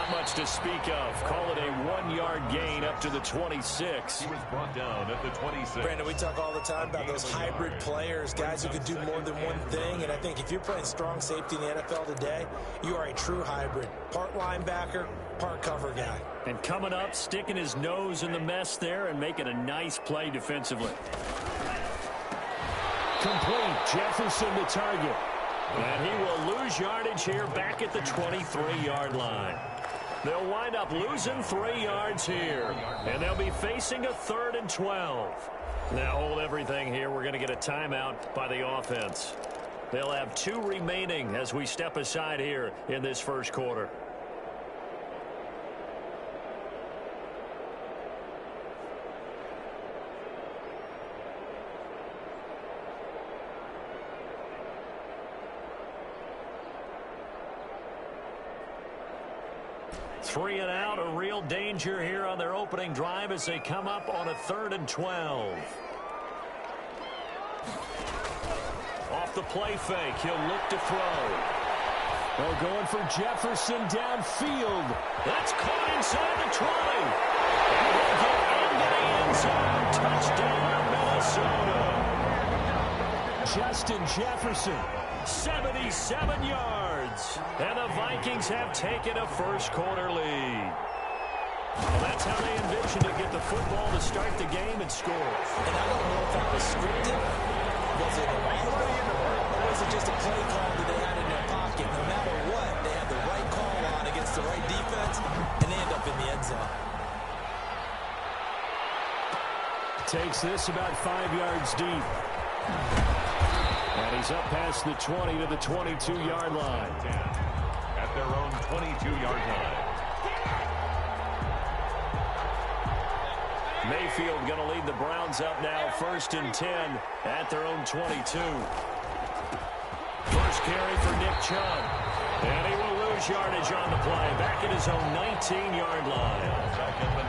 Not much to speak of. Call it a 1-yard gain up to the 26. He was brought down at the 26. Brandon, we talk all the time about those hybrid players, guys who can do more than one thing. And I think if you're playing strong safety in the NFL today, you are a true hybrid. Part linebacker, part cover guy. And coming up, sticking his nose in the mess there and making a nice play defensively. Complete. Jefferson to target. And he will lose yardage here back at the 23-yard line. They'll wind up losing 3 yards here. And they'll be facing a 3rd and 12. Now hold everything here. We're going to get a timeout by the offense. They'll have 2 remaining as we step aside here in this first quarter. Three and out, a real danger here on their opening drive as they come up on a 3rd and 12. Off the play fake, he'll look to throw. They're going for Jefferson downfield. That's caught inside the 20. And he'll get into the end zone. Touchdown, Minnesota. Justin Jefferson, 77 yards. And the Vikings have taken a first-quarter lead. Well, that's how they envision to get the football to start the game and score. And I don't know if that was scripted. Was it a replay? Or was it just a play call that they had in their pocket? No matter what, they had the right call on against the right defense, and they end up in the end zone. Takes this about 5 yards deep. And he's up past the 20 to the 22-yard line. At their own 22-yard line. Mayfield going to lead the Browns up now, 1st and 10 at their own 22. First carry for Nick Chubb. And he will lose yardage on the play. Back at his own 19-yard line.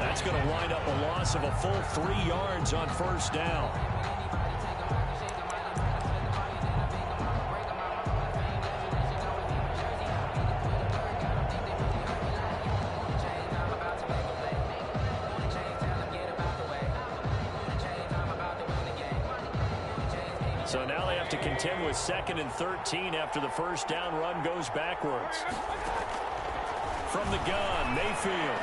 That's going to wind up a loss of a full 3 yards on first down. So now they have to contend with 2nd and 13 after the first down run goes backwards. From the gun, Mayfield.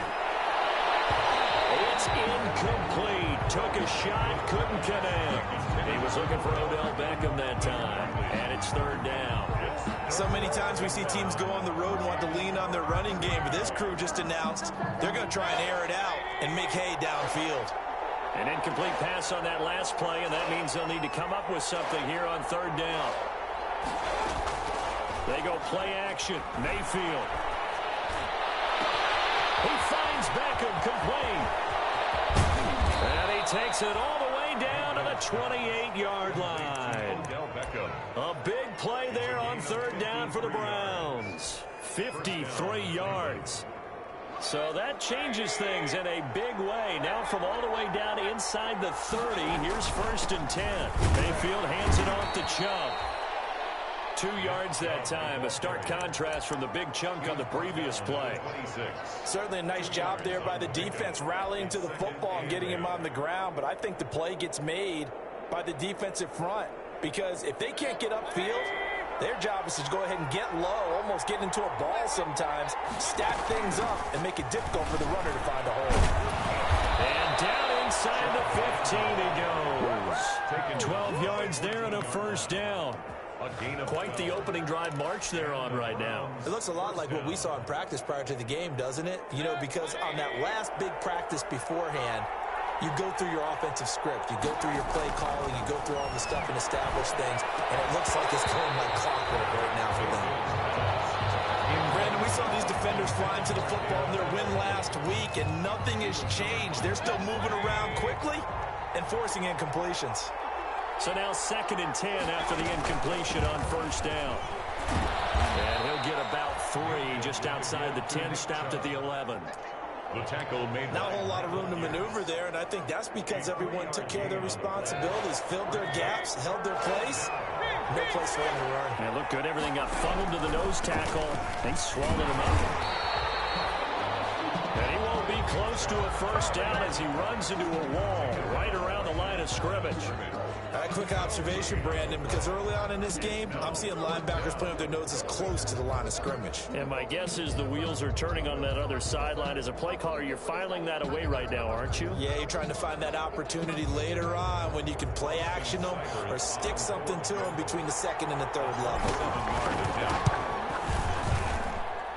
It's incomplete. Took a shot, couldn't connect. He was looking for Odell Beckham that time. And it's 3rd down. So many times we see teams go on the road and want to lean on their running game, but this crew just announced they're going to try and air it out and make hay downfield. An incomplete pass on that last play, and that means they'll need to come up with something here on 3rd down. They go play action. Mayfield. He finds Beckham complete. And he takes it all the way down to the 28-yard line. A big play there on 3rd down for the Browns. 53 yards. So that changes things in a big way. Now from all the way down inside the 30, here's 1st and 10. Mayfield hands it off to Chubb. 2 yards that time. A stark contrast from the big chunk on the previous play. Certainly a nice job there by the defense rallying to the football and getting him on the ground. But I think the play gets made by the defensive front. Because if they can't get upfield, their job is to go ahead and get low, almost get into a ball sometimes, stack things up, and make it difficult for the runner to find a hole. And down inside the 15 he goes. 12 yards there and a first down. Quite the opening drive march they're on right now. It looks a lot like what we saw in practice prior to the game, doesn't it? You know, because on that last big practice beforehand, you go through your offensive script. You go through your play calling. You go through all the stuff and establish things. And it looks like it's going like clockwork right now for them. Brandon, we saw these defenders flying to the football in their win last week, and nothing has changed. They're still moving around quickly and forcing incompletions. So now 2nd and 10 after the incompletion on first down. And he'll get about 3 just outside the 10, stopped at the 11. The tackle made not a whole lot of room to maneuver there, and I think that's because everyone took care of their responsibilities, filled their gaps, held their place. No place for them to run. And it looked good. Everything got funneled to the nose tackle. They swallowed him up. close to a first down as he runs into a wall right around the line of scrimmage. A quick observation, Brandon, because early on in this game, I'm seeing linebackers playing with their noses close to the line of scrimmage. And my guess is the wheels are turning on that other sideline. As a play caller, you're filing that away right now, aren't you? Yeah, you're trying to find that opportunity later on when you can play action them or stick something to them between the second and the third level.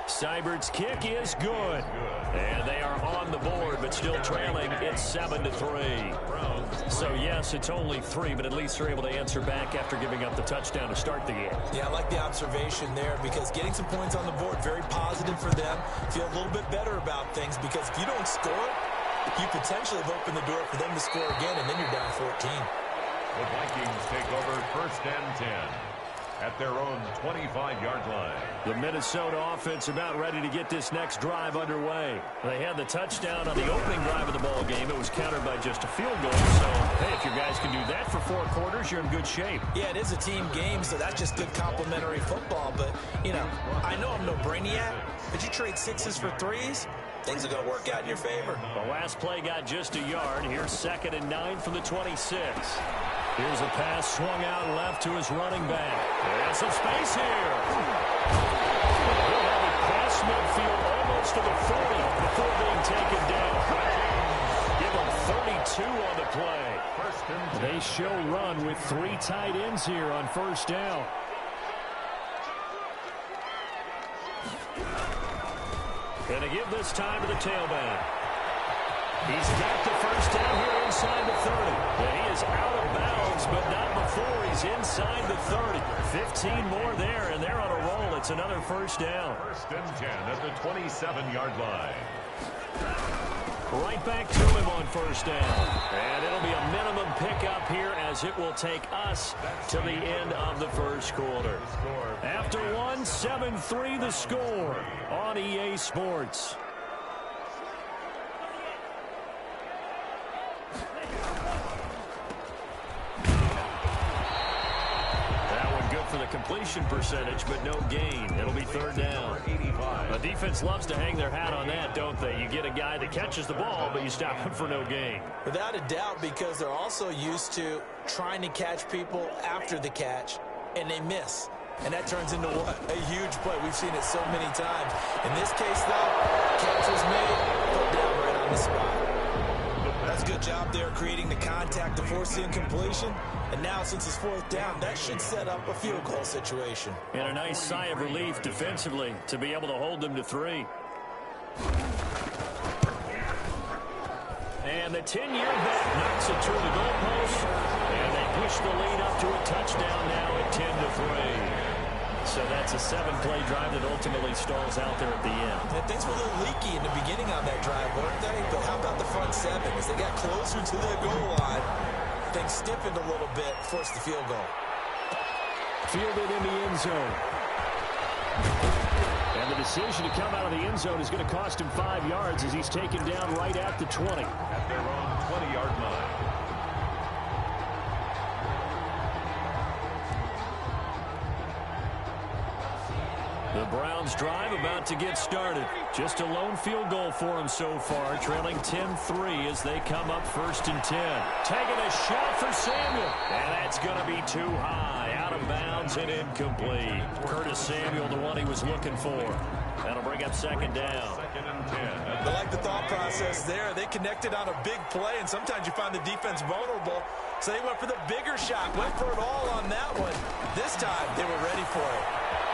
Seibert's kick is good. And they are on the board, but still trailing. It's 7-3. So, yes, it's only 3, but at least they're able to answer back after giving up the touchdown to start the game. Yeah, I like the observation there because getting some points on the board, very positive for them. Feel a little bit better about things because if you don't score, you potentially have opened the door for them to score again, and then you're down 14. The Vikings take over 1st and 10 at their own 25-yard line. The Minnesota offense about ready to get this next drive underway. They had the touchdown on the opening drive of the ball game. It was countered by just a field goal. So, hey, if your guys can do that for 4 quarters, you're in good shape. Yeah, it is a team game, so that's just good complimentary football. But, you know, I know I'm no brainiac, but you trade 6s for 3s, things are going to work out in your favor. The last play got just a yard. Here's 2nd and 9 from the 26. Here's a pass swung out left to his running back. There's some space here. He'll have it past midfield almost to the 40 before being taken down. Give him 32 on the play. They show run with 3 tight ends here on 1st down. Gonna give this time to the tailback. He's got the 1st down here inside the 30. And he is out of bounds, but not before he's inside the 30. 15 more there, and they're on a roll. It's another 1st down. 1st and 10 at the 27-yard line. Right back to him on 1st down. And it'll be a minimum pickup here as it will take us to the end of the 1st quarter. After 1, 7-3 the score on EA Sports. For the completion percentage, but no gain. It'll be 3rd down. The defense loves to hang their hat on that, don't they? You get a guy that catches the ball, but you stop him for no gain. Without a doubt, because they're also used to trying to catch people after the catch, and they miss. And that turns into what? A huge play. We've seen it so many times. In this case, though, catch was made, put down right on the spot. That's a good job there creating the contact to force the incompletion. And now, since it's 4th down, that should set up a field goal situation. And a nice sigh of relief defensively to be able to hold them to 3. And the 10-year bet knocks it through the goalpost. And they push the lead up to a touchdown now at 10-3. So that's a 7-play drive that ultimately stalls out there at the end. And things were a little leaky in the beginning on that drive, weren't they? But how about the front 7? As they got closer to the goal line, things stiffened a little bit, forced the field goal. Fielded in the end zone. And the decision to come out of the end zone is going to cost him 5 yards as he's taken down right at the 20. At their own 20-yard line. The Browns drive about to get started. Just a lone field goal for them so far, trailing 10-3 as they come up 1st and 10. Taking a shot for Samuel, and that's going to be too high, out of bounds and incomplete. Curtis Samuel, the one he was looking for. That'll bring up 2nd down. 2nd and 10. I like the thought process there. They connected on a big play, and sometimes you find the defense vulnerable. So they went for the bigger shot, went for it all on that one. This time, they were ready for it.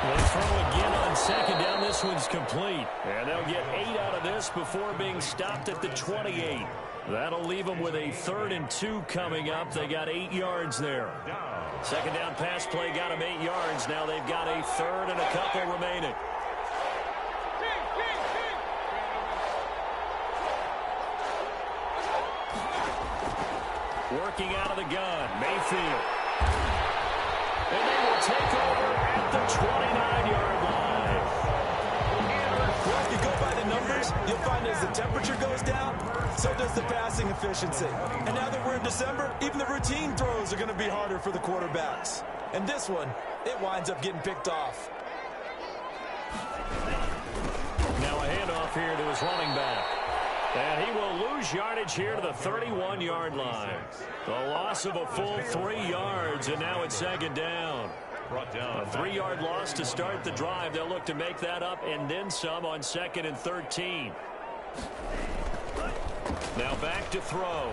They throw again on 2nd down. This one's complete. And they'll get 8 out of this before being stopped at the 28. That'll leave them with a 3rd and 2 coming up. They got 8 yards there. 2nd down pass play got them 8 yards. Now they've got a 3rd and a couple remaining. Working out of the gun, Mayfield. And they will take over at the 29-yard line. Well, if you go by the numbers, you'll find as the temperature goes down, so does the passing efficiency. And now that we're in December, even the routine throws are going to be harder for the quarterbacks. And this one, it winds up getting picked off. Now a handoff here to his running back. And he will lose yardage here to the 31-yard line. The loss of a full 3 yards, and now it's second down. A 3-yard loss to start the drive. They'll look to make that up and then some on 2nd and 13. Now back to throw.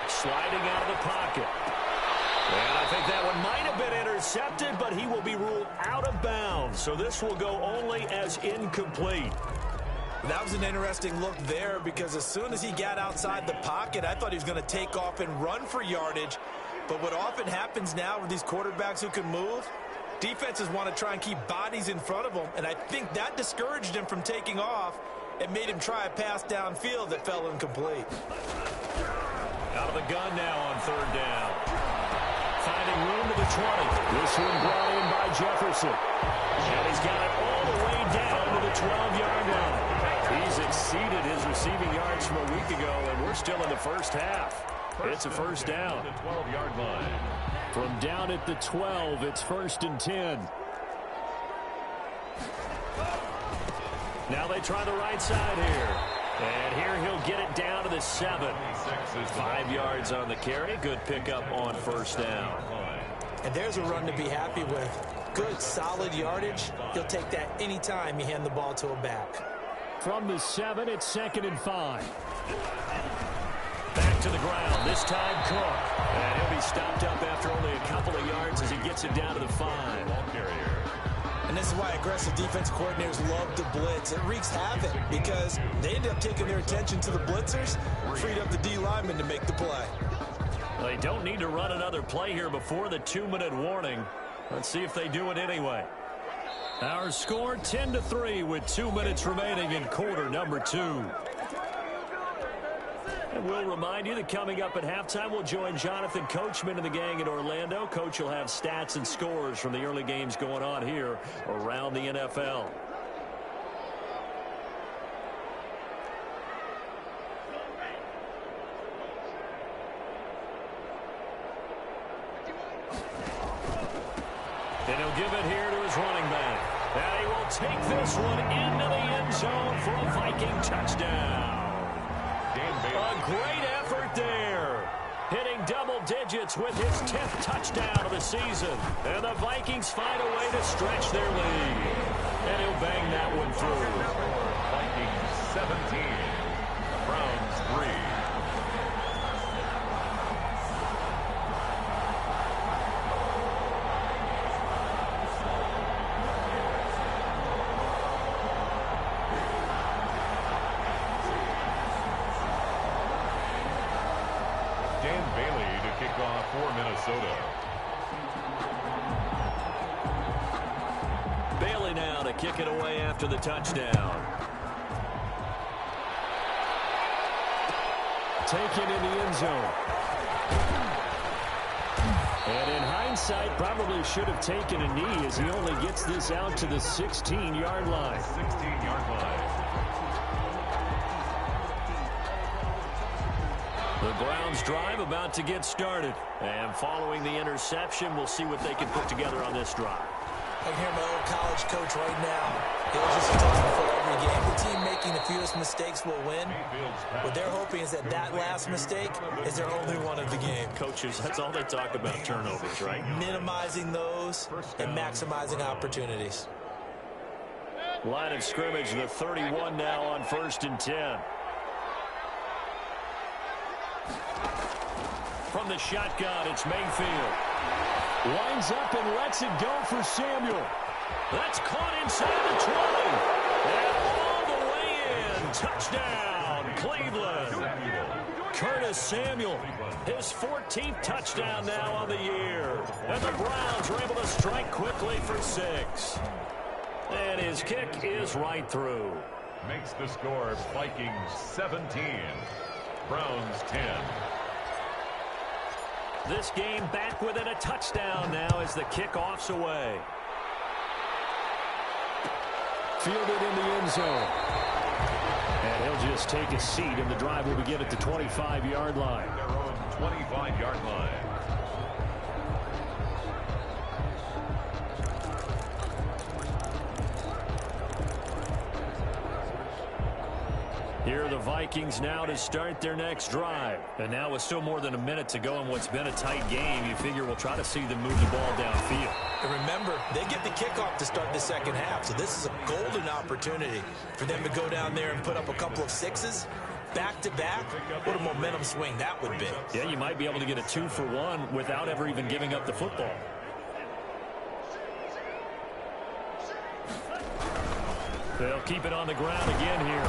Sliding out of the pocket. And I think that one might have been intercepted, but he will be ruled out of bounds. So this will go only as incomplete. That was an interesting look there because as soon as he got outside the pocket, I thought he was going to take off and run for yardage. But what often happens now with these quarterbacks who can move, defenses want to try and keep bodies in front of them. And I think that discouraged him from taking off and made him try a pass downfield that fell incomplete. Out of the gun now on 3rd down. Finding room to the 20. This one brought in by Jefferson. And he's got it all the way down to the 12-yard line. He's exceeded his receiving yards from a week ago, and we're still in the first half. It's a first down. The 12-yard line. From down at the 12, it's 1st and 10. Now they try the right side here. And here he'll get it down to the 7. 5 yards on the carry. Good pickup on 1st down. And there's a run to be happy with. Good, solid yardage. He'll take that anytime you hand the ball to a back. From the 7, it's 2nd and 5. Back to the ground, this time Cook. And he'll be stopped up after only a couple of yards as he gets it down to the 5. And this is why aggressive defense coordinators love to blitz. It wreaks havoc because they end up taking their attention to the blitzers, freed up the D lineman to make the play. They don't need to run another play here before the 2-minute warning. Let's see if they do it anyway. Our score 10-3 with 2 minutes remaining in quarter number 2. And we'll remind you that coming up at halftime, we'll join Jonathan Coachman and the gang in Orlando. Coach will have stats and scores from the early games going on here around the NFL. And he'll give it here to his running back. And he will take this one into the end zone for a Viking touchdown. A great effort there. Hitting double digits with his 10th touchdown of the season. And the Vikings find a way to stretch their lead. And he'll bang that one through. Vikings 17. Browns 3. For Minnesota. Bailey now to kick it away after the touchdown. Taken in the end zone. And in hindsight, probably should have taken a knee as he only gets this out to the 16-yard line. 16-yard line. The Browns drive about to get started. And following the interception, we'll see what they can put together on this drive. I can hear my old college coach right now. He'll just talk before every game. The team making the fewest mistakes will win. What they're hoping is that that last mistake is their only one of the game. Coaches, that's all they talk about, turnovers, right? Minimizing those and maximizing opportunities. Line of scrimmage, the 31 now on 1st and 10. From the shotgun, it's Mayfield. Winds up and lets it go for Samuel. That's caught inside the 20. And all the way in. Touchdown, Cleveland. Curtis Samuel, his 14th touchdown now on the year. And the Browns are able to strike quickly for 6. And his kick is right through. Makes the score Vikings 17. Browns 10. This game back within a touchdown now as the kickoff's away. Fielded in the end zone. And he'll just take a seat, and the drive will begin at the 25-yard line. Their own 25-yard line. Here are the Vikings now to start their next drive. And now with still more than a minute to go in what's been a tight game, you figure we'll try to see them move the ball downfield. And remember, they get the kickoff to start the second half, so this is a golden opportunity for them to go down there and put up a couple of sixes. Back-to-back, what a momentum swing that would be. Yeah, you might be able to get a 2-for-1 without ever even giving up the football. They'll keep it on the ground again here.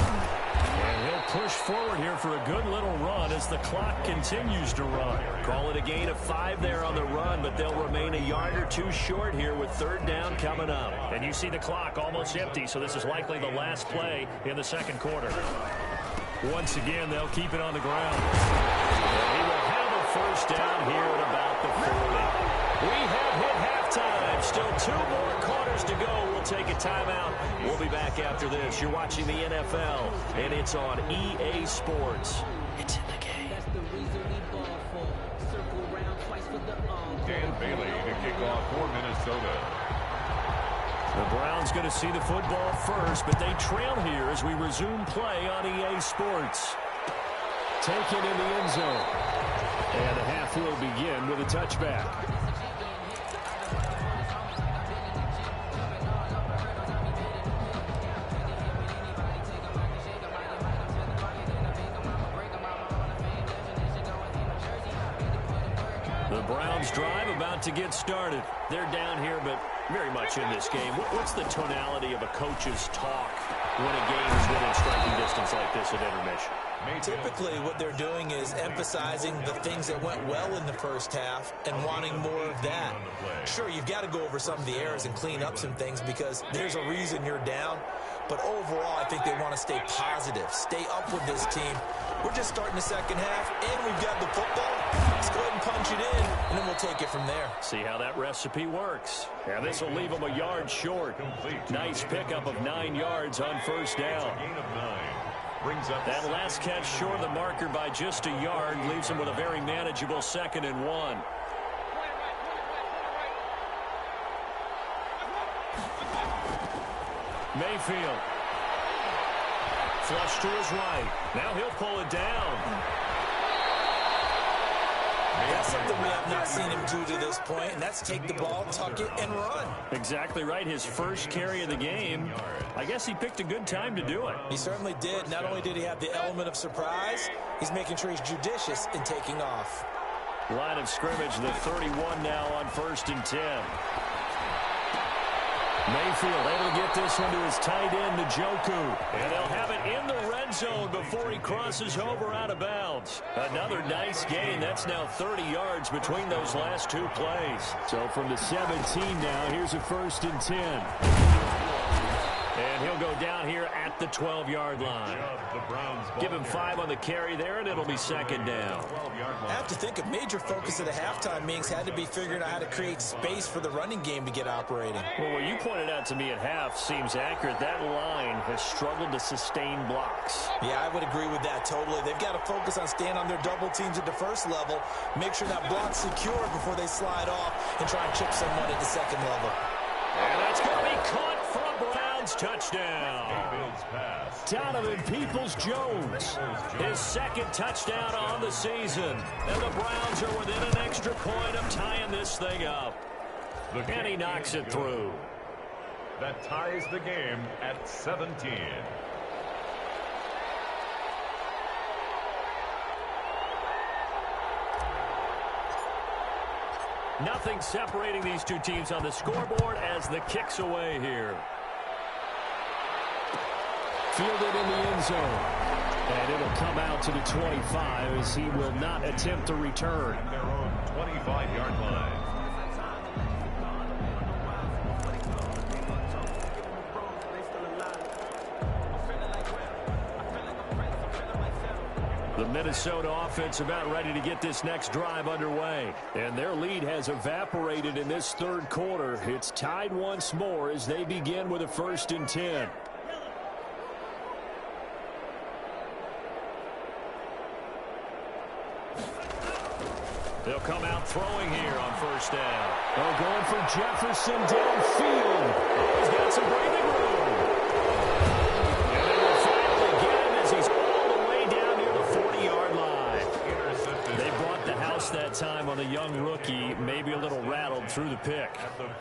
And he'll push forward here for a good little run as the clock continues to run. Call it a gain of 5 there on the run, but they'll remain a yard or two short here with third down coming up. And you see the clock almost empty, so this is likely the last play in the second quarter. Once again, they'll keep it on the ground. And he will have a first down here at about the 40. We have hit halftime. Still 2 more quarters to go. We'll take a timeout. We'll be back after this. You're watching the NFL, and it's on EA Sports. It's in the game. Dan Bailey to kick off for Minnesota. The Browns going to see the football first, but they trail here as we resume play on EA Sports. Taken in the end zone. And the half will begin with a touchback. The Browns drive about to get started. They're down here, but very much in this game. What's the tonality of a coach's talk when a game is within striking distance like this at intermission? Typically, what they're doing is emphasizing the things that went well in the first half and wanting more of that. Sure, you've got to go over some of the errors and clean up some things because there's a reason you're down. But overall, I think they want to stay positive, stay up with this team. We're just starting the second half, and we've got the football. Let's go ahead and punch it in, and then we'll take it from there. See how that recipe works. And this will leave them a yard short. Nice pickup of 9 yards on first down. Gain of 9. Brings up That last catch short of the marker by just a yard leaves them with a very manageable 2nd and 1. Mayfield. Flush to his right. Now he'll pull it down. That's something we have not seen him do to this point, and that's take the ball, tuck it, and run. Exactly right. His first carry of the game. I guess he picked a good time to do it. He certainly did. Not only did he have the element of surprise, he's making sure he's judicious in taking off. Line of scrimmage, the 31 now on 1st and 10. Mayfield able to get this one to his tight end, Njoku. And they'll have it in the red zone before he crosses over out of bounds. Another nice gain. That's now 30 yards between those last 2 plays. So from the 17 now, here's a 1st and 10. And he'll go down here at the 12-yard line. Give him 5 on the carry there, and it'll be 2nd down. I have to think a major focus of the halftime meetings had to be figuring out how to create space for the running game to get operating. Well, what you pointed out to me at half seems accurate. That line has struggled to sustain blocks. Yeah, I would agree with that totally. They've got to focus on staying on their double teams at the first level, make sure that block's secure before they slide off and try and chip someone at the second level. And that's going to be caught from Browns. Touchdown. Donovan Peoples-Jones, his 2nd touchdown on the season. And the Browns are within an extra point of tying this thing up. And he knocks it through. That ties the game at 17. Nothing separating these two teams on the scoreboard as the kick's away here. Fielded in the end zone. And it'll come out to the 25 as he will not attempt to return. At their own 25-yard line. The Minnesota offense about ready to get this next drive underway. And their lead has evaporated in this 3rd quarter. It's tied once more as they begin with a 1st and 10. They'll come out throwing here on 1st down. Oh, going for Jefferson downfield. Oh, he's got some breathing room. And they will finally get him as he's rookie maybe a little rattled through the pick.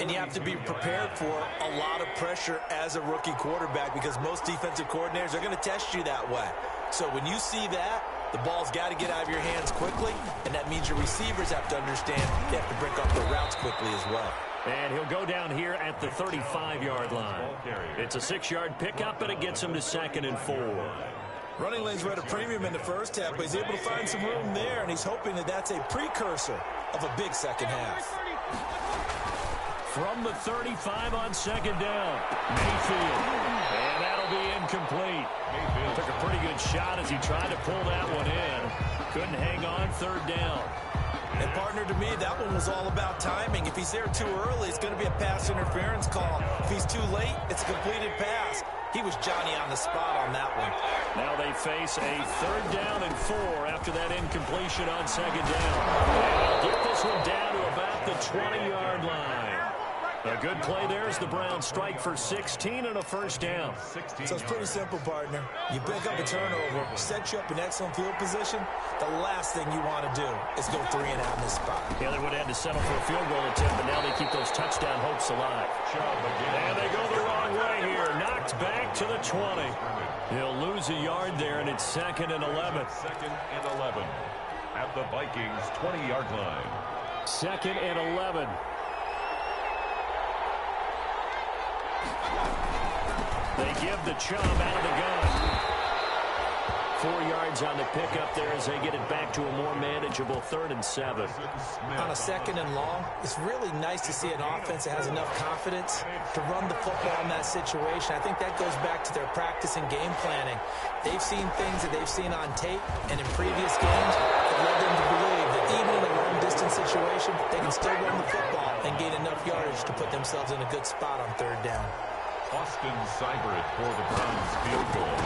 And you have to be prepared for a lot of pressure as a rookie quarterback because most defensive coordinators are going to test you that way. So when you see that, the ball's got to get out of your hands quickly, and that means your receivers have to understand they have to break up their routes quickly as well. And he'll go down here at the 35-yard line. It's a 6-yard pickup, and it gets him to 2nd and 4. Running lanes were at a premium in the first half, but he's able to find some room there, and he's hoping that that's a precursor of a big second half. From the 35 on 2nd down, Mayfield. And that'll be incomplete. Mayfield took a pretty good shot as he tried to pull that one in. Couldn't hang on 3rd down. And partner, to me, that one was all about timing. If he's there too early, it's going to be a pass interference call. If he's too late, it's a completed pass. He was Johnny on the spot on that one. Now they face a 3rd down and 4 after that incompletion on 2nd down. And they'll get this one down to about the 20-yard line. A good play there as the Browns strike for 16 and a 1st down. So it's pretty simple, partner. You pick up a turnover, set you up in excellent field position. The last thing you want to do is go 3 and out in this spot. Yeah, they would have had to settle for a field goal attempt, but now they keep those touchdown hopes alive. And they go the wrong way here. Knocked back to the 20. He'll lose a yard there, and it's 2nd and 11. 2nd and 11 at the Vikings' 20-yard line. 2nd and 11. They give the Chubb out of the gun. 4 yards on the pickup there as they get it back to a more manageable 3rd and 7. On a 2nd and long, it's really nice to see an offense that has enough confidence to run the football in that situation. I think that goes back to their practice and game planning. They've seen things that they've seen on tape and in previous games that led them to believe that even in a long-distance situation, they can still run the football and gain enough yardage to put themselves in a good spot on 3rd down. Austin Seibert for the Browns field goal.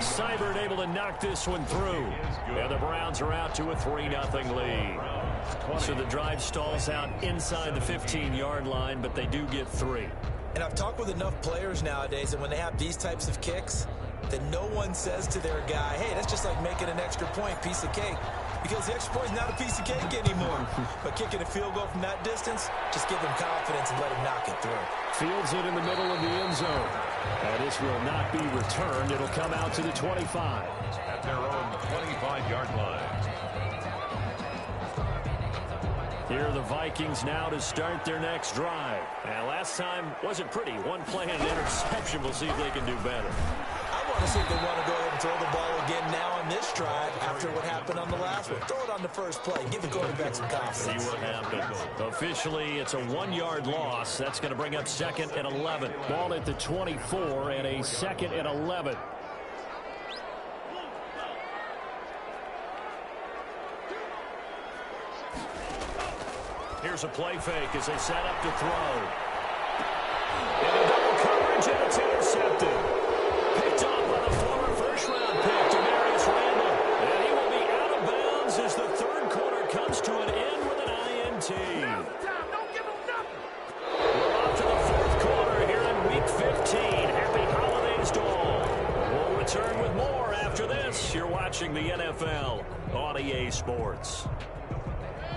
Seibert able to knock this one through. And the Browns are out to a 3-0 lead. So the drive stalls out inside the 15-yard line, but they do get 3. And I've talked with enough players nowadays, and when they have these types of kicks, that no one says to their guy, hey, that's just like making an extra point, piece of cake. Because the extra point is not a piece of cake anymore. But kicking a field goal from that distance, just give him confidence and let him knock it through. Fields it in the middle of the end zone. And this will not be returned. It'll come out to the 25. At their own 25-yard line. Here are the Vikings now to start their next drive. And last time wasn't pretty. One play and an interception. We'll see if they can do better. I want to see if they want to go ahead and throw the ball again now on this drive after what happened on the last one. Throw it on the first play. Give the quarterback some confidence. See what happens. Officially, it's a 1-yard loss. That's going to bring up 2nd and 11. Ball at the 24 and a 2nd and 11. Here's a play fake as they set up to throw. And a double coverage, and it's intercepted. Picked off by the former first-round pick, Demarius Randall. And he will be out of bounds as the 3rd quarter comes to an end with an INT. We're off to the 4th quarter here in Week 15. Happy holidays to all. We'll return with more after this. You're watching the NFL on EA Sports.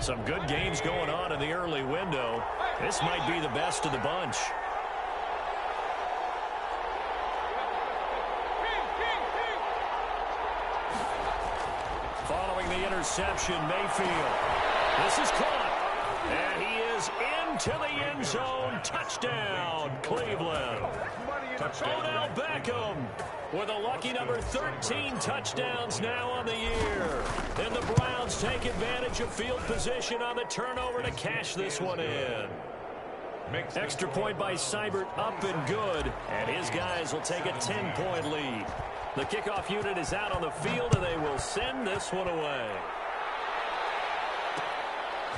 Some good games going on in the early window. This might be the best of the bunch. Following the interception, Mayfield. This is caught. And he is into the end zone. Touchdown, Cleveland. Odell Beckham with a lucky number 13 touchdowns now on the year. And the Browns take advantage of field position on the turnover to cash this one in. Extra point by Seibert up and good. And his guys will take a 10-point lead. The kickoff unit is out on the field, and they will send this one away.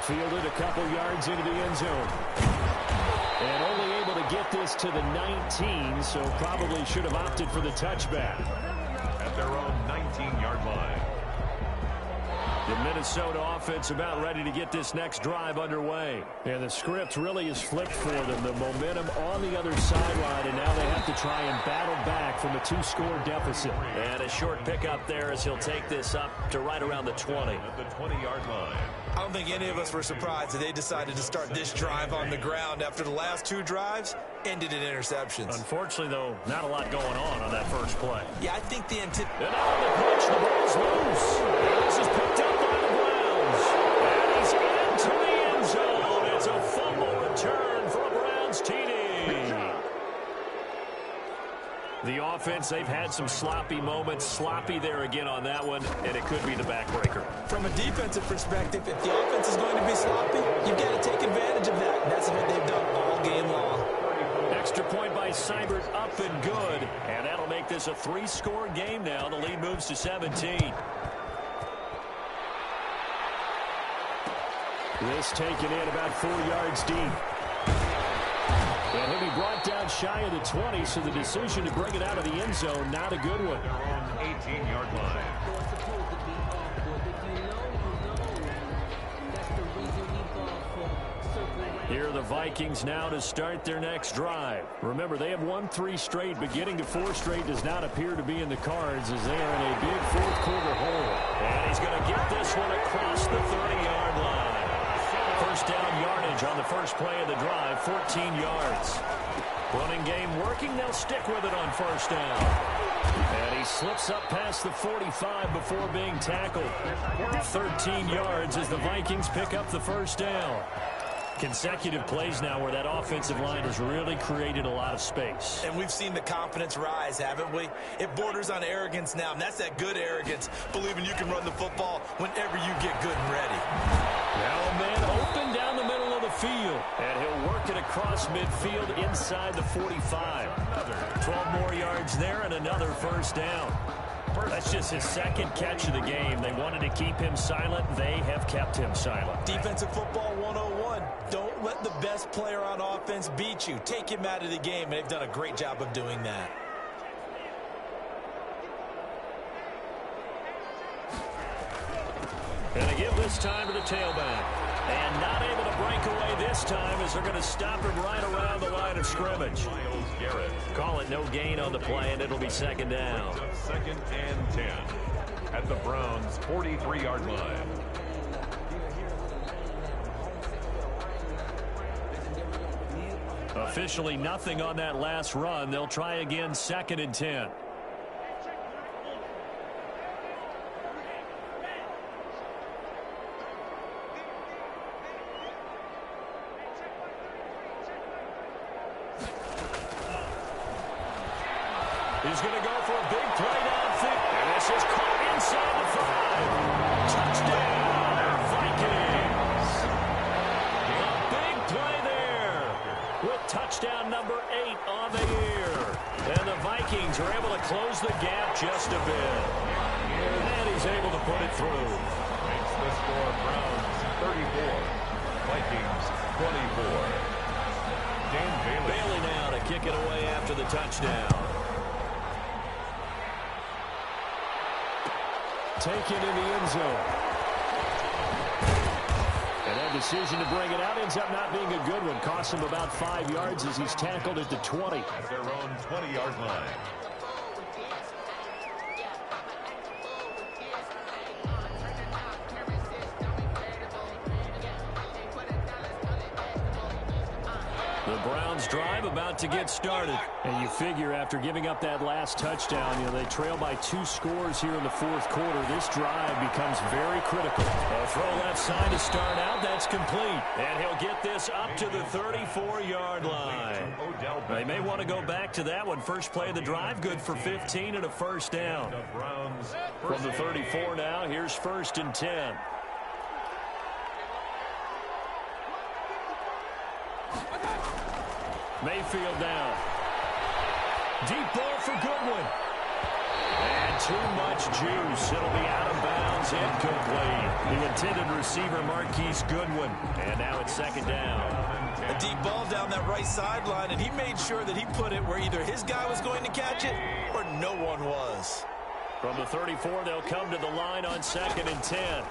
Fielded a couple yards into the end zone. And only able to get this to the 19, so probably should have opted for the touchback. At their own 19-yard line. The Minnesota offense about ready to get this next drive underway. And the script really is flipped for them. The momentum on the other sideline, and now they have to try and battle back from a 2-score deficit. And a short pickup there as he'll take this up to right around the 20. At the 20-yard line. I don't think any of us were surprised that they decided to start this drive on the ground after the last 2 drives ended in interceptions. Unfortunately, though, not a lot going on that first play. Yeah, I think the And now the pitch, the ball's loose. And this is picked up by the Browns. And he's into the end zone. It's a fumble return for a Browns TD. The offense, they've had some sloppy moments. Sloppy there again on that one, and it could be the backbreaker. From a defensive perspective, if the offense is going to be sloppy, you've got to take advantage of that. And that's what they've done all game long. Extra point by Seibert, up and good. And that'll make this a 3-score game now. The lead moves to 17. This taken in about 4 yards deep. And he'll be brought down shy of the 20, so the decision to bring it out of the end zone, not a good one. Their own 18-yard line. Here are the Vikings now to start their next drive. Remember, they have won 3 straight, but getting to 4 straight does not appear to be in the cards as they are in a big fourth-quarter hole. And he's going to get this one across the 30-yard line. First down yardage on the first play of the drive, 14 yards. Running game working. They'll stick with it on first down. And he slips up past the 45 before being tackled. 13 yards as the Vikings pick up the first down. Consecutive plays now where that offensive line has really created a lot of space. And we've seen the confidence rise, haven't we? It borders on arrogance now, and that's that good arrogance, believing you can run the football whenever you get good and ready. Now a man open down the middle of the field, and he'll work it across midfield inside the 45. 12 more yards there and another first down. That's just his second catch of the game. They wanted to keep him silent. They have kept him silent. Defensive football 101. Don't let the best player on offense beat you. Take him out of the game, and they've done a great job of doing that. And they give this time to the tailback. And not able to break away this time as they're going to stop him right around the line of scrimmage. Call it no gain on the play, and it'll be second down. Second and 10 at the Browns' 43-yard line. Officially nothing on that last run. They'll try again, second and 10. He's going to go for a big play downfield. And this is caught inside the 5. Touchdown, Vikings. A big play there with touchdown number 8 on the year. And the Vikings are able to close the gap just a bit. And he's able to put it through. Makes the score Browns 34, Vikings 24. Dan Bailey now to kick it away after the touchdown. Taken in the end zone. And that decision to bring it out ends up not being a good one. Cost him about 5 yards as he's tackled at the 20. at their own 20-yard line. The Browns drive about to get started. And you figure after giving up that last touchdown, they trail by 2 scores here in the fourth quarter. This drive becomes very critical. A throw left side to start out. That's complete. And he'll get this up to the 34-yard line. They may want to go back to that one. First play of the drive, good for 15 and a first down. From the 34 now, here's first and 10. Mayfield down. Deep ball for Goodwin. And too much juice. It'll be out of bounds, incomplete. The intended receiver, Marquise Goodwin. And now it's second down. A deep ball down that right sideline, and he made sure that he put it where either his guy was going to catch it or no one was. From the 34, they'll come to the line on 2nd and 10.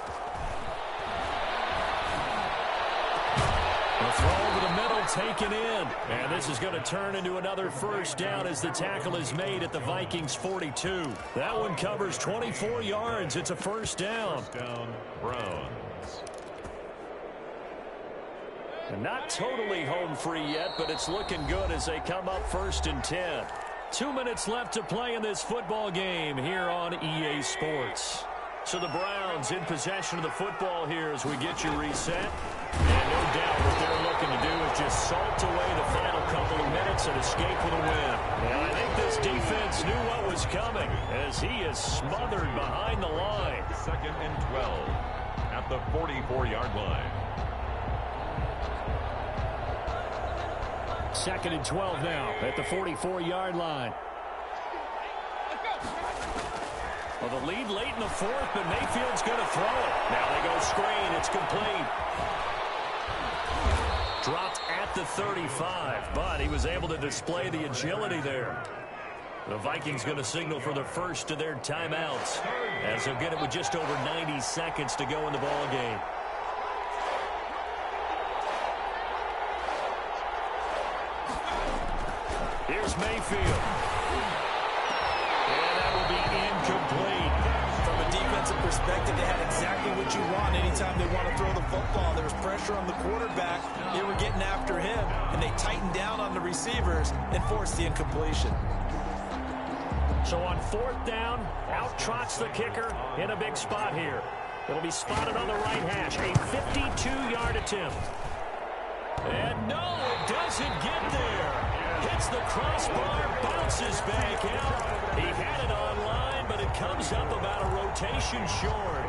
A throw over the middle, taken in. And this is going to turn into another first down as the tackle is made at the Vikings 42. That one covers 24 yards. It's a first down. First down, Browns. And not totally home free yet, but it's looking good as they come up 1st and 10. 2 minutes left to play in this football game here on EA Sports. So the Browns in possession of the football here as we get you reset. And no doubt what they're looking to do is just salt away the final couple of minutes and escape with a win. And I think this defense knew what was coming as he is smothered behind the line. 2nd and 12 at the 44-yard line. 2nd and 12 now at the 44-yard line. Well, the lead late in the 4th, but Mayfield's going to throw it. Now they go screen. It's complete. Dropped at the 35, but he was able to display the agility there. The Vikings going to signal for the first of their timeouts as they'll get it with just over 90 seconds to go in the ball game. Here's Mayfield. And that will be incomplete. From a defensive perspective, they had exactly what you want anytime they want to throw the football. There was pressure on the quarterback. They were getting after him, and they tightened down on the receivers and forced the incompletion. So on 4th down, out trots the kicker in a big spot here. It'll be spotted on the right hash. A 52-yard attempt. And no, it doesn't get there. Hits the crossbar, bounces back out. He had it online, but it comes up about a rotation short.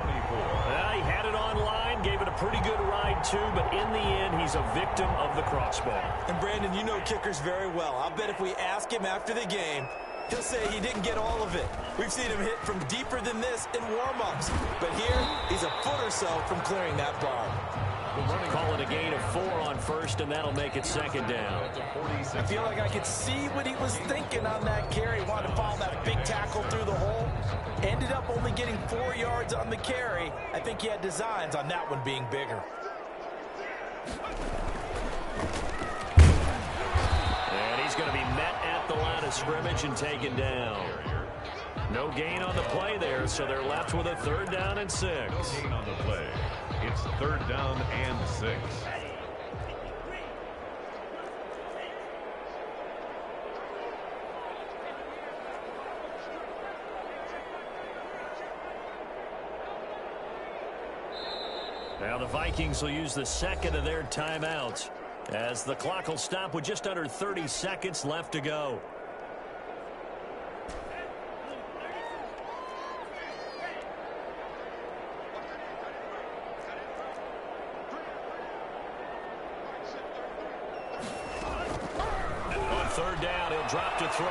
He had it online, gave it a pretty good ride too, but in the end, he's a victim of the crossbar. And Brandon, you know kickers very well. I'll bet if we ask him after the game, he'll say he didn't get all of it. We've seen him hit from deeper than this in warm-ups. But here, he's a foot or so from clearing that bar. Call it a gain of 4 on 1st, and that'll make it 2nd down. I feel like I could see what he was thinking on that carry. Wanted to follow that big tackle through the hole. Ended up only getting 4 yards on the carry. I think he had designs on that one being bigger. And he's going to be met at the line of scrimmage and taken down. No gain on the play there, so they're left with a 3rd down and 6. No gain on the play. It's 3rd down and 6. Now the Vikings will use the 2nd of their timeouts as the clock will stop with just under 30 seconds left to go. On 3rd down, he'll drop to throw.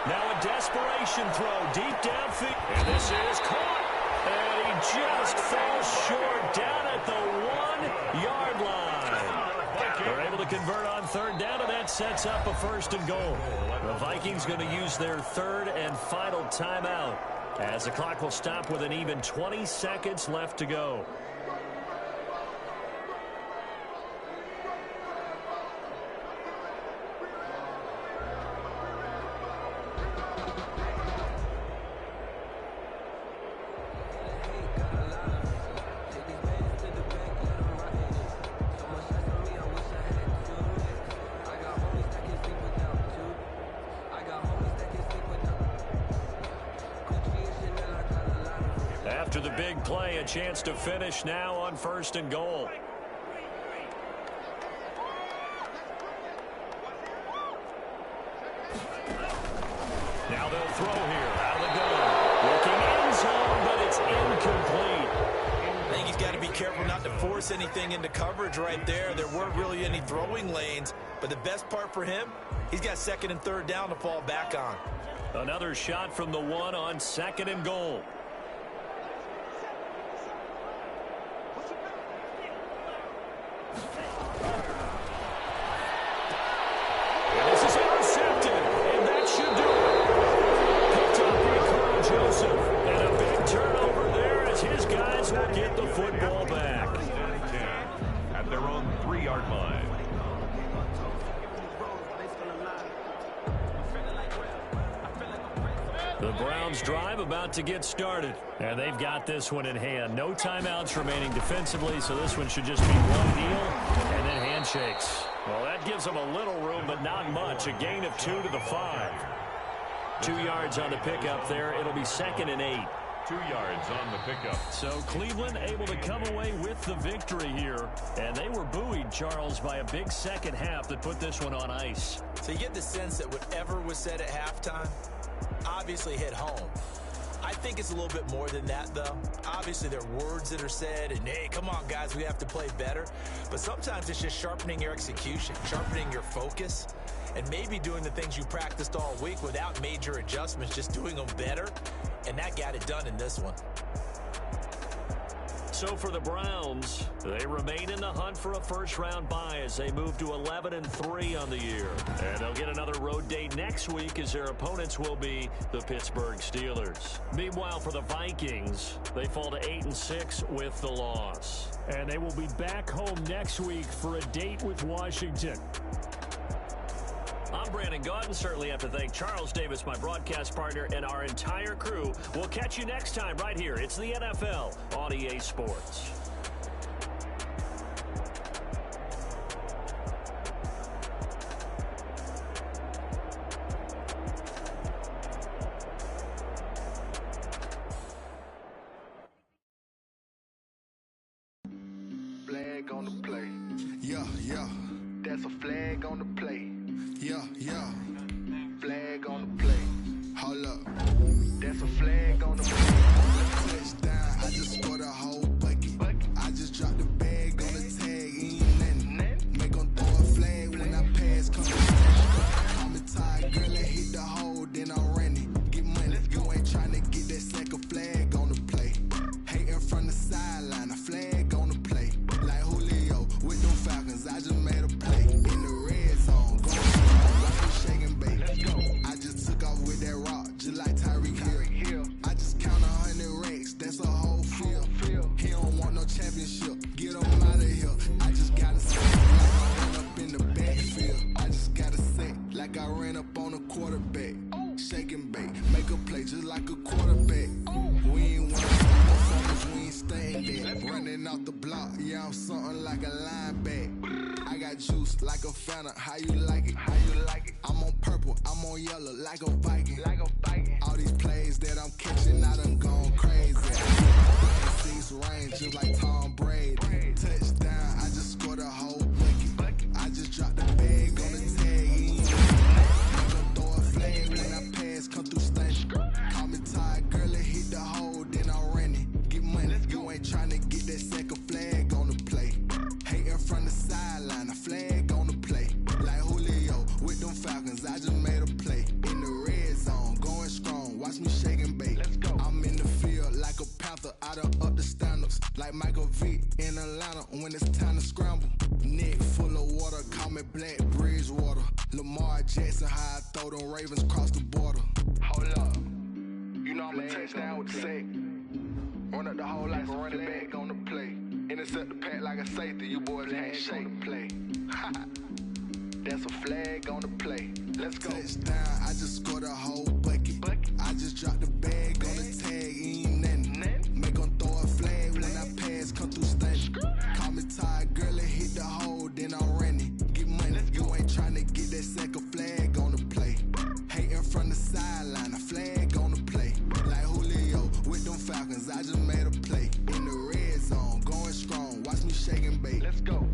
Now a desperation throw deep downfield. And this is caught. And he just falls short down at the 1-yard line. They're able to convert on 3rd down, and that sets up a 1st and goal. The Vikings going to use their 3rd and final timeout as the clock will stop with an even 20 seconds left to go. After the big play, a chance to finish now on 1st and goal. Now they'll throw here out of the gun. Looking end zone, but it's incomplete. I think he's got to be careful not to force anything into coverage right there. There weren't really any throwing lanes, but the best part for him, he's got 2nd and 3rd down to fall back on. Another shot from the 1 on 2nd and goal. This is intercepted, and that should do it. Picked up by Carl Joseph. The Browns drive about to get started. And they've got this one in hand. No timeouts remaining defensively, so this one should just be one kneel and then handshakes. Well, that gives them a little room, but not much. A gain of 2 to the 5. 2 yards on the pickup there. It'll be 2nd and 8. 2 yards on the pickup. So Cleveland able to come away with the victory here. And they were buoyed, Charles, by a big second half that put this one on ice. So you get the sense that whatever was said at halftime obviously hit home. I think it's a little bit more than that, though. Obviously, there are words that are said, and, hey, come on, guys, we have to play better. But sometimes it's just sharpening your execution, sharpening your focus, and maybe doing the things you practiced all week without major adjustments, just doing them better. And that got it done in this one. So for the Browns, they remain in the hunt for a first-round bye as they move to 11-3 on the year. And they'll get another road date next week as their opponents will be the Pittsburgh Steelers. Meanwhile, for the Vikings, they fall to 8-6 with the loss. And they will be back home next week for a date with Washington. I'm Brandon Gaudin. Certainly have to thank Charles Davis, my broadcast partner, and our entire crew. We'll catch you next time right here. It's the NFL on EA Sports. Flag on the play. Yeah. That's a flag on the play. Yeah. Flag on the play. Hold up. That's a flag on the play. Touchdown. I just scored a whole bucket. I just dropped the bag on the tag. Ain't nothing. Make them throw a flag when I pass. Come call me tired, girl, and hit the hole. Then I ran it. Get money. You ain't trying to get that second flag on the play. Hating from the sideline. A flag on the play. Like Julio with them Falcons. I just made a play. In the red zone. Shaking bait. Let's go. I just took off with that rock, just like Tyreek Hill. I just count 100 racks, that's a whole field. He don't want no championship, get him out of here. I just gotta say, like I ran up in the backfield. I just gotta say, like I ran up on a quarterback. Shaking bait, make a play just like a quarterback. We ain't winning performance, we ain't staying there. Running out the block, yeah, I'm something like a linebacker. I got juice like a Fanta, how you like it? I'm on purple, I'm on yellow like a Viking. All these plays that I'm catching, I done gone crazy. 6 range just like Tom Brady. Touchdown, I just scored a whole bucket. I just dropped the bag on the tag. Make them throw a flag when I pass, come through station. Call me tired, girl, and hit the hole, then I ran it. Get money, you ain't trying to get that second flag on the play. Hating from the sideline, a flag on the play. Like Julio with them Falcons, I just made a play. In the red zone, going strong, watch me shaking bait. Let's go. I'm in the field like a Panther, I done up the standards. Like Michael Vick in Atlanta when it's time to scramble. Neck full of water, call me Black Bridgewater. Lamar Jackson, how I throw them Ravens cross the border. Hold up, you know I'm a touchdown with the sack. Run up the whole like a running back on the play. Intercept the pack like a safety, you boys ain't shake the play. That's a flag on the play. Let's go. Touchdown, I just scored a whole bucket. I just dropped the bag on the tag, ain't nothing. Make them throw a flag when I pass, come through station. Call me tired, girl, and hit the hole, then I ran it. Get money, you ain't trying to get that second flag on the play. Hating from the sideline, a flag on the play. Like Julio with them Falcons, I just made a play. In the red zone, going strong, watch me shaking bait. Let's go.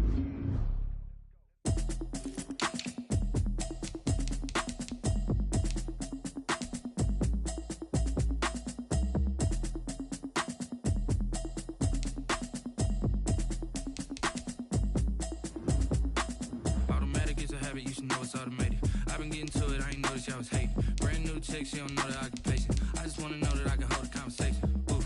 Automatic is a habit, you should know it's automated. I've been getting to it, I ain't noticed y'all was hating. Brand new chick, she don't know the occupation. I just wanna know that I can hold a conversation. Oof,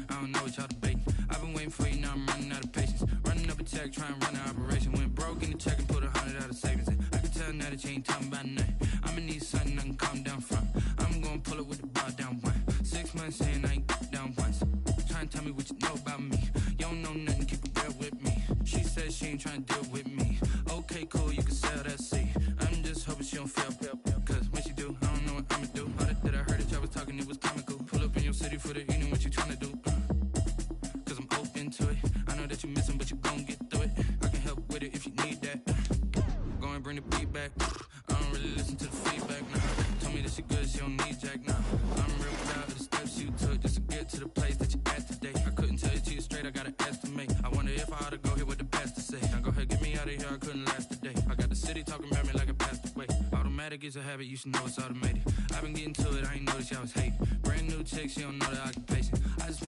I don't know what y'all debating. I've been waiting for you, now I'm running out of patience. Running up a check, trying to run an operation. Went broke in the check and put 100 out of savings in. I can tell now that you ain't talking about nothing. I'ma need something I can calm down from. I'm gonna pull it with the bar down one. 6 months in, I ain't down once. Trying to tell me what you know about me. You don't know nothing, keep it real with me. She said she ain't trying to deal with me. Okay, cool, you can sell that seat. I'm just hoping she don't fail. Cause when she do, I don't know what I'ma do. All that I heard that y'all was talking and it was comical. Pull up in your city for the evening, what you tryna do? Cause I'm open to it. I know that you missing, but you gon' get through it. I can help with it if you need that. Go and bring the beat back. I don't really listen to the feedback now. Told me that she good, she don't need Jack now. I'm real proud of the steps you took just to get to the place that you at today. I couldn't tell you to you straight, I gotta estimate. I wonder if I ought to go here with the best to say. Now go ahead, get me out of here, I couldn't last today. I got the city talking about me like I passed away. Automatic is a habit, you should know it's automated. I've been getting to it, I ain't noticed y'all was hating. Brand new chick, she don't know the occupation. I just